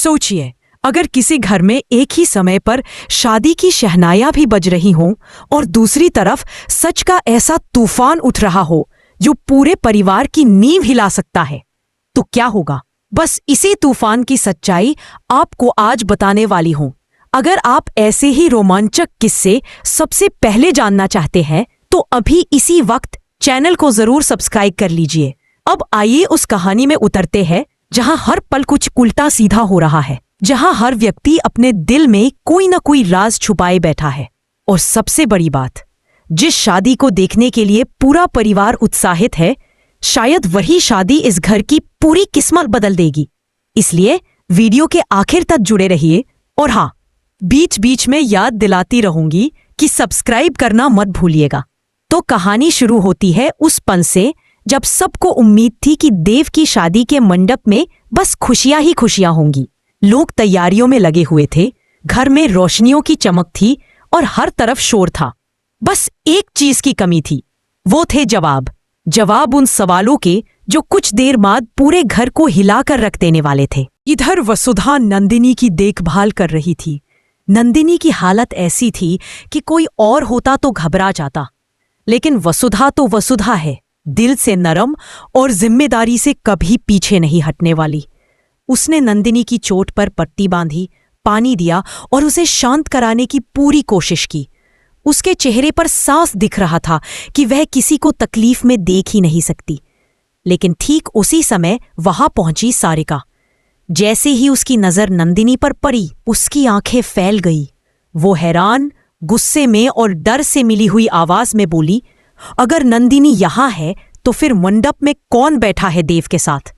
सोचिए, अगर किसी घर में एक ही समय पर शादी की शहनाइयां भी बज रही हों और दूसरी तरफ सच का ऐसा तूफान उठ रहा हो जो पूरे परिवार की नींव हिला सकता है, तो क्या होगा? बस इसी तूफान की सच्चाई आपको आज बताने वाली हूं। अगर आप ऐसे ही रोमांचक किस्से सबसे पहले जानना चाहते हैं तो अभी इसी वक्त चैनल को जरूर सब्सक्राइब कर लीजिए। अब आइए उस कहानी में उतरते हैं जहां हर पल कुछ उल्टा सीधा हो रहा है, जहां हर व्यक्ति अपने दिल में कोई ना कोई राज छुपाए बैठा है। और सबसे बड़ी बात, जिस शादी को देखने के लिए पूरा परिवार उत्साहित है, शायद वही शादी इस घर की पूरी किस्मत बदल देगी। इसलिए वीडियो के आखिर तक जुड़े रहिए। और हाँ, बीच बीच में याद दिलाती रहूंगी कि सब्सक्राइब करना मत भूलिएगा। तो कहानी शुरू होती है उस पल से जब सबको उम्मीद थी कि देव की शादी के मंडप में बस खुशियां ही खुशियां होंगी। लोग तैयारियों में लगे हुए थे, घर में रोशनियों की चमक थी और हर तरफ शोर था। बस एक चीज की कमी थी, वो थे जवाब उन सवालों के जो कुछ देर बाद पूरे घर को हिलाकर रख देने वाले थे। इधर वसुधा नंदिनी की देखभाल कर रही थी। नंदिनी की हालत ऐसी थी कि कोई और होता तो घबरा जाता, लेकिन वसुधा तो वसुधा है, दिल से नरम और जिम्मेदारी से कभी पीछे नहीं हटने वाली। उसने नंदिनी की चोट पर पट्टी बांधी, पानी दिया और उसे शांत कराने की पूरी कोशिश की। उसके चेहरे पर साफ दिख रहा था कि वह किसी को तकलीफ में देख ही नहीं सकती। लेकिन ठीक उसी समय वहां पहुंची सारिका। जैसे ही उसकी नजर नंदिनी पर पड़ी, उसकी आंखें फैल गई। वो हैरान, गुस्से में और डर से मिली हुई आवाज में बोली, अगर नंदिनी यहां है तो फिर मंडप में कौन बैठा है देव के साथ?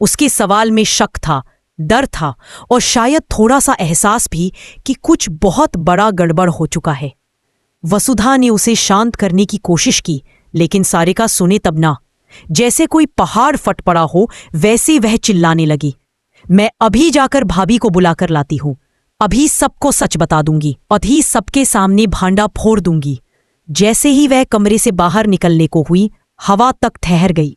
उसके सवाल में शक था, डर था और शायद थोड़ा सा एहसास भी कि कुछ बहुत बड़ा गड़बड़ हो चुका है। वसुधा ने उसे शांत करने की कोशिश की, लेकिन सारिका सुने तब ना। जैसे कोई पहाड़ फट पड़ा हो वैसे वह चिल्लाने लगी, मैं अभी जाकर भाभी को बुलाकर लाती हूं, अभी सबको सच बता दूंगी, अभी सबके सामने भांडा फोड़ दूंगी। जैसे ही वह कमरे से बाहर निकलने को हुई, हवा तक ठहर गई।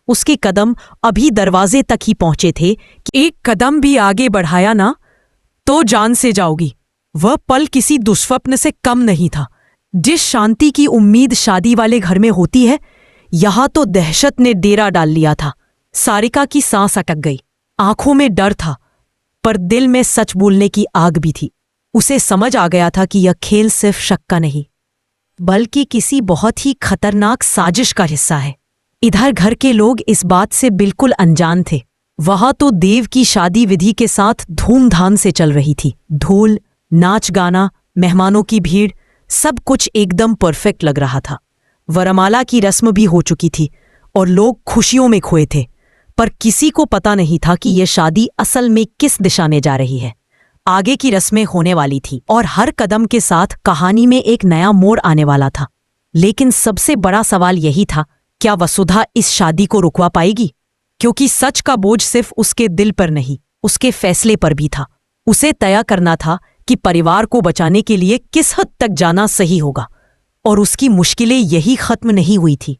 उसके कदम अभी दरवाजे तक ही पहुंचे थे कि एक कदम भी आगे बढ़ाया ना तो जान से जाओगी। वह पल किसी दुस्वप्न से कम नहीं था। जिस शांति की उम्मीद शादी वाले घर में होती है, यहां तो दहशत ने डेरा डाल लिया था। सारिका की सांस अटक गई। आंखों में डर था, पर दिल में सच बोलने की आग भी थी। उसे समझ आ गया था कि यह खेल सिर्फ शक का नहीं, बल्कि किसी बहुत ही खतरनाक साजिश का हिस्सा है। इधर घर के लोग इस बात से बिल्कुल अनजान थे। वहां तो देव की शादी विधि के साथ धूमधाम से चल रही थी। ढोल, नाच गाना, मेहमानों की भीड़, सब कुछ एकदम परफेक्ट लग रहा था। वरमाला की रस्म भी हो चुकी थी और लोग खुशियों में खोए थे, पर किसी को पता नहीं था कि यह शादी असल में किस दिशा में जा रही है। आगे की रस्में होने वाली थी और हर कदम के साथ कहानी में एक नया मोड़ आने वाला था। लेकिन सबसे बड़ा सवाल यही था, क्या वसुधा इस शादी को रुकवा पाएगी? क्योंकि सच का बोझ सिर्फ उसके दिल पर नहीं, उसके फैसले पर भी था। उसे तय करना था कि परिवार को बचाने के लिए किस हद तक जाना सही होगा, और उसकी मुश्किलें यही खत्म नहीं हुई थी।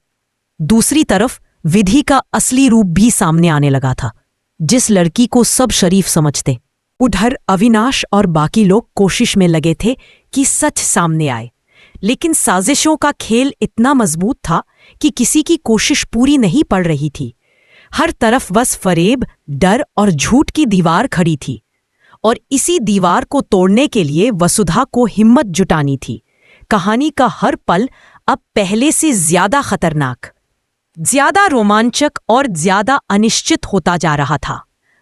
दूसरी तरफ विधि का असली रूप भी सामने आने लगा था, जिस लड़की को सब शरीफ समझते। उधर अविनाश और बाकी लोग कोशिश में लगे थे कि सच सामने आए, लेकिन साजिशों का खेल इतना मजबूत था कि किसी की कोशिश पूरी नहीं पड़ रही थी। हर तरफ बस फरेब, डर और झूठ की दीवार खड़ी थी, और इसी दीवार को तोड़ने के लिए वसुधा को हिम्मत जुटानी थी। कहानी का हर पल अब पहले से ज्यादा खतरनाक, ज्यादा रोमांचक और ज्यादा अनिश्चित होता जा रहा था।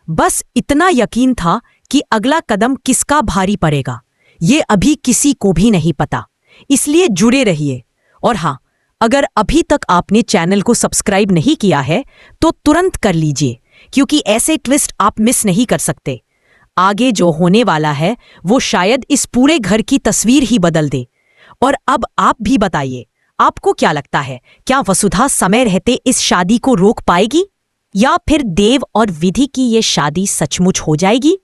बस इतना यकीन था कि अगला कदम किसका भारी पड़ेगा, ये अभी किसी को भी नहीं पता। इसलिए जुड़े रहिए। और हाँ, अगर अभी तक आपने चैनल को सब्सक्राइब नहीं किया है तो तुरंत कर लीजिए, क्योंकि ऐसे ट्विस्ट आप मिस नहीं कर सकते। आगे जो होने वाला है वो शायद इस पूरे घर की तस्वीर ही बदल दे। और अब आप भी बताइए, आपको क्या लगता है, क्या वसुधा समय रहते इस शादी को रोक पाएगी, या फिर देव और विधि की ये शादी सचमुच हो जाएगी?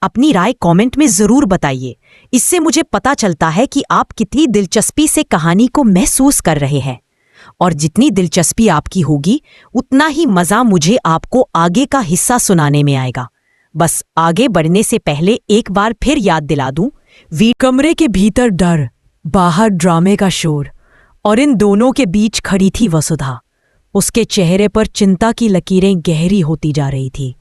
अपनी राय कमेंट में जरूर बताइए। इससे मुझे पता चलता है कि आप कितनी दिलचस्पी से कहानी को महसूस कर रहे हैं, और जितनी दिलचस्पी आपकी होगी उतना ही मजा मुझे आपको आगे का हिस्सा सुनाने में आएगा। बस आगे बढ़ने से पहले एक बार फिर याद दिला दूं, कमरे के भीतर डर, बाहर ड्रामे का शोर, और इन दोनों के बीच खड़ी थी वसुधा। उसके चेहरे पर चिंता की लकीरें गहरी होती जा रही थी।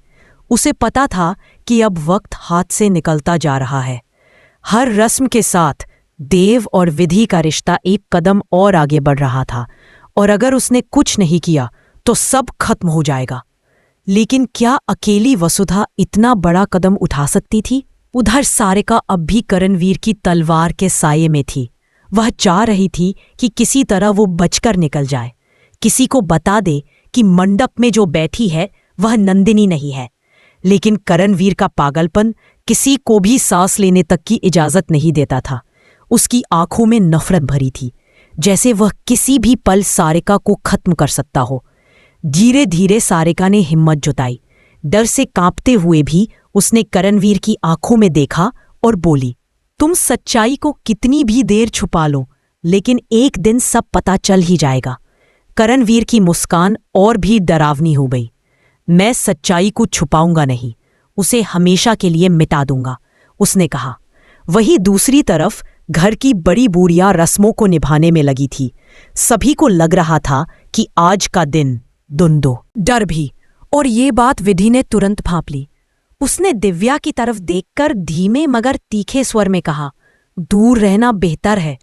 उसे पता था कि अब वक्त हाथ से निकलता जा रहा है। हर रस्म के साथ देव और विधि का रिश्ता एक कदम और आगे बढ़ रहा था, और अगर उसने कुछ नहीं किया तो सब खत्म हो जाएगा। लेकिन क्या अकेली वसुधा इतना बड़ा कदम उठा सकती थी? उधर सारिका अब भी करणवीर की तलवार के साये में थी। वह चाह रही थी कि किसी तरह वो बचकर निकल जाए, किसी को बता दे कि मंडप में जो बैठी है वह नंदिनी नहीं है। लेकिन करणवीर का पागलपन किसी को भी सांस लेने तक की इजाजत नहीं देता था। उसकी आंखों में नफरत भरी थी, जैसे वह किसी भी पल सारिका को खत्म कर सकता हो। धीरे धीरे सारिका ने हिम्मत जुटाई। डर से कांपते हुए भी उसने करणवीर की आंखों में देखा और बोली, तुम सच्चाई को कितनी भी देर छुपा लो, लेकिन एक दिन सब पता चल ही जाएगा। करणवीर की मुस्कान और भी डरावनी हो गई। मैं सच्चाई को छुपाऊंगा नहीं, उसे हमेशा के लिए मिटा दूंगा, उसने कहा। वहीं दूसरी तरफ घर की बड़ी बूढ़िया रस्मों को निभाने में लगी थी। सभी को लग रहा था कि आज का दिन दुंदो। डर भी, और ये बात विधि ने तुरंत भांप ली। उसने दिव्या की तरफ देखकर धीमे मगर तीखे स्वर में कहा, दूर रहना बेहतर है।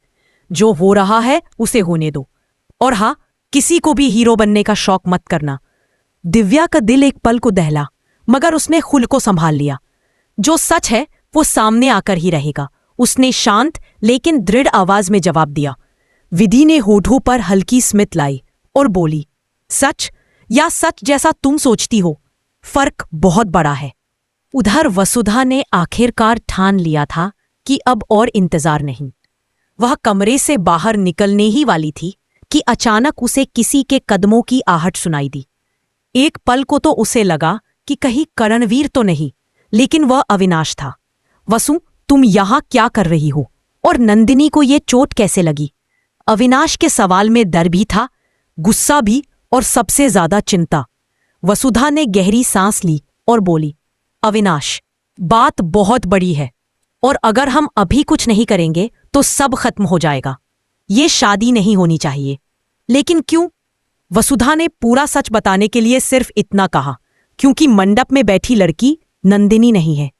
जो हो रहा है उसे होने दो, और हाँ, किसी को भी हीरो बनने का शौक मत करना। दिव्या का दिल एक पल को दहला, मगर उसने खुद को संभाल लिया। जो सच है वो सामने आकर ही रहेगा, उसने शांत लेकिन दृढ़ आवाज में जवाब दिया। विधि ने होठों पर हल्की स्मित लाई और बोली, सच या सच जैसा तुम सोचती हो, फर्क बहुत बड़ा है। उधर वसुधा ने आखिरकार ठान लिया था कि अब और इंतजार नहीं। वह कमरे से बाहर निकलने ही वाली थी कि अचानक उसे किसी के कदमों की आहट सुनाई दी। एक पल को तो उसे लगा कि कहीं करणवीर तो नहीं, लेकिन वह अविनाश था। वसु, तुम यहां क्या कर रही हो? और नंदिनी को यह चोट कैसे लगी? अविनाश के सवाल में डर भी था, गुस्सा भी, और सबसे ज्यादा चिंता। वसुधा ने गहरी सांस ली और बोली, अविनाश, बात बहुत बड़ी है, और अगर हम अभी कुछ नहीं करेंगे तो सब खत्म हो जाएगा। ये शादी नहीं होनी चाहिए। लेकिन क्यों? वसुधा ने पूरा सच बताने के लिए सिर्फ इतना कहा, क्योंकि मंडप में बैठी लड़की नंदिनी नहीं है।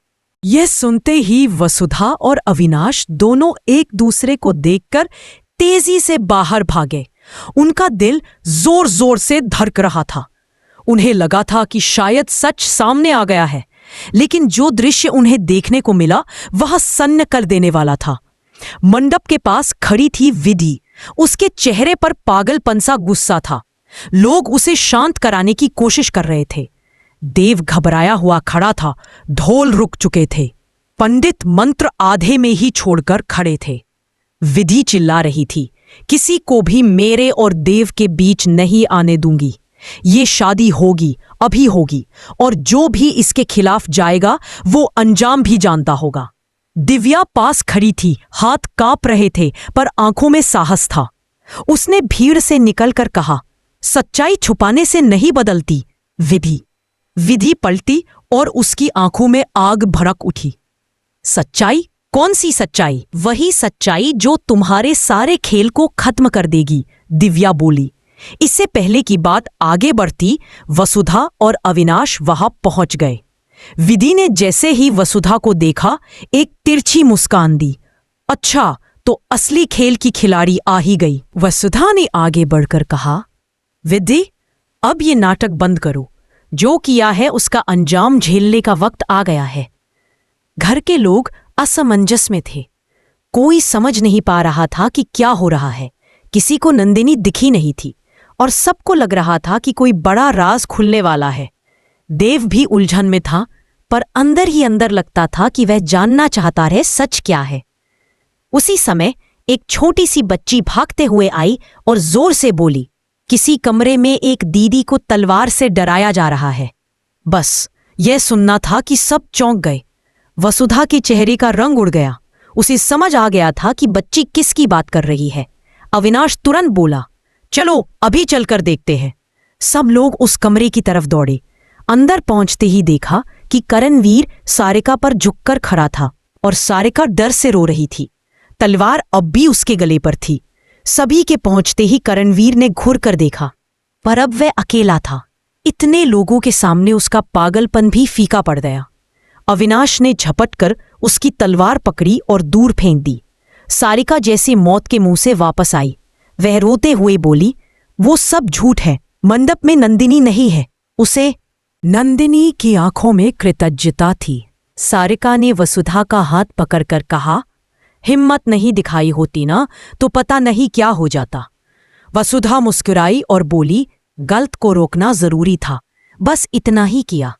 यह सुनते ही वसुधा और अविनाश दोनों एक दूसरे को देखकर तेजी से बाहर भागे। उनका दिल जोर जोर से धड़क रहा था। उन्हें लगा था कि शायद सच सामने आ गया है, लेकिन जो दृश्य उन्हें देखने को मिला वह सन्न कर देने वाला था। मंडप के पास खड़ी थी विधि। उसके चेहरे पर पागलपन सा गुस्सा था। लोग उसे शांत कराने की कोशिश कर रहे थे। देव घबराया हुआ खड़ा था, ढोल रुक चुके थे। पंडित मंत्र आधे में ही छोड़कर खड़े थे। विधि चिल्ला रही थी, किसी को भी मेरे और देव के बीच नहीं आने दूंगी। ये शादी होगी, अभी होगी, और जो भी इसके खिलाफ जाएगा वो अंजाम भी जानता होगा। दिव्या पास खड़ी थी, हाथ कांप रहे थे पर आंखों में साहस था। उसने भीड़ से निकलकर कहा, सच्चाई छुपाने से नहीं बदलती विधि। विधि पलटी और उसकी आंखों में आग भड़क उठी। सच्चाई? कौन सी सच्चाई? वही सच्चाई जो तुम्हारे सारे खेल को खत्म कर देगी, दिव्या बोली। इससे पहले की बात आगे बढ़ती, वसुधा और अविनाश वहां पहुंच गए। विधि ने जैसे ही वसुधा को देखा, एक तिरछी मुस्कान दी। अच्छा, तो असली खेल की खिलाड़ी आ ही गई। वसुधा ने आगे बढ़कर कहा, विधि, अब ये नाटक बंद करो। जो किया है उसका अंजाम झेलने का वक्त आ गया है। घर के लोग असमंजस में थे। कोई समझ नहीं पा रहा था कि क्या हो रहा है। किसी को नंदिनी दिखी नहीं थी और सबको लग रहा था कि कोई बड़ा राज खुलने वाला है। देव भी उलझन में था, पर अंदर ही अंदर लगता था कि वह जानना चाहता है सच क्या है। उसी समय एक छोटी सी बच्ची भागते हुए आई और जोर से बोली, किसी कमरे में एक दीदी को तलवार से डराया जा रहा है। बस यह सुनना था कि सब चौंक गए। वसुधा के चेहरे का रंग उड़ गया। उसे समझ आ गया था कि बच्ची किसकी बात कर रही है। अविनाश तुरंत बोला, चलो अभी चलकर देखते हैं। सब लोग उस कमरे की तरफ दौड़े। अंदर पहुंचते ही देखा कि करणवीर सारिका पर झुककर खड़ा था और सारिका डर से रो रही थी। तलवार अब भी उसके गले पर थी। सभी के पहुंचते ही करणवीर ने घूर कर देखा, पर अब वह अकेला था। इतने लोगों के सामने उसका पागलपन भी फीका पड़ गया। अविनाश ने झपट कर उसकी तलवार पकड़ी और दूर फेंक दी। सारिका जैसे मौत के मुंह से वापस आई। वह रोते हुए बोली, वो सब झूठ है, मंडप में नंदिनी नहीं है। उसे नंदिनी की आंखों में कृतज्ञता थी। सारिका ने वसुधा का हाथ पकड़कर कहा, हिम्मत नहीं दिखाई होती ना तो पता नहीं क्या हो जाता। वसुधा मुस्कुराई और बोली, गलत को रोकना जरूरी था, बस इतना ही किया।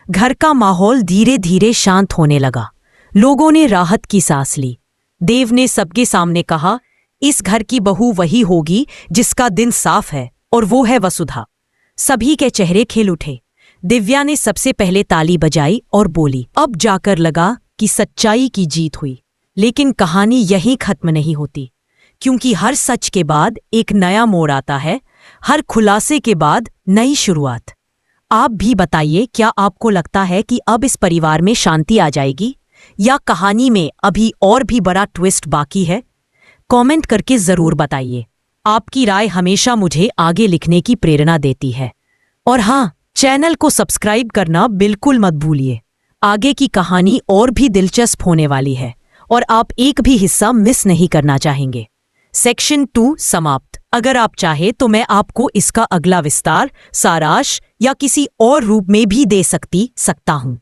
घर का माहौल धीरे धीरे शांत होने लगा। लोगों ने राहत की सांस ली। देव ने सबके सामने कहा, इस घर की बहू वही होगी जिसका दिन साफ है, और वो है वसुधा। सभी के चेहरे खिल उठे। दिव्या ने सबसे पहले ताली बजाई और बोली, अब जाकर लगा कि सच्चाई की जीत हुई। लेकिन कहानी यहीं खत्म नहीं होती, क्योंकि हर सच के बाद एक नया मोड़ आता है, हर खुलासे के बाद नई शुरुआत। आप भी बताइए, क्या आपको लगता है कि अब इस परिवार में शांति आ जाएगी, या कहानी में अभी और भी बड़ा ट्विस्ट बाकी है? कमेंट करके जरूर बताइए। आपकी राय हमेशा मुझे आगे लिखने की प्रेरणा देती है। और हाँ, चैनल को सब्सक्राइब करना बिल्कुल मत भूलिए। आगे की कहानी और भी दिलचस्प होने वाली है और आप एक भी हिस्सा मिस नहीं करना चाहेंगे। सेक्शन 2 समाप्त। अगर आप चाहे तो मैं आपको इसका अगला विस्तार, सारांश या किसी और रूप में भी दे सकता हूँ।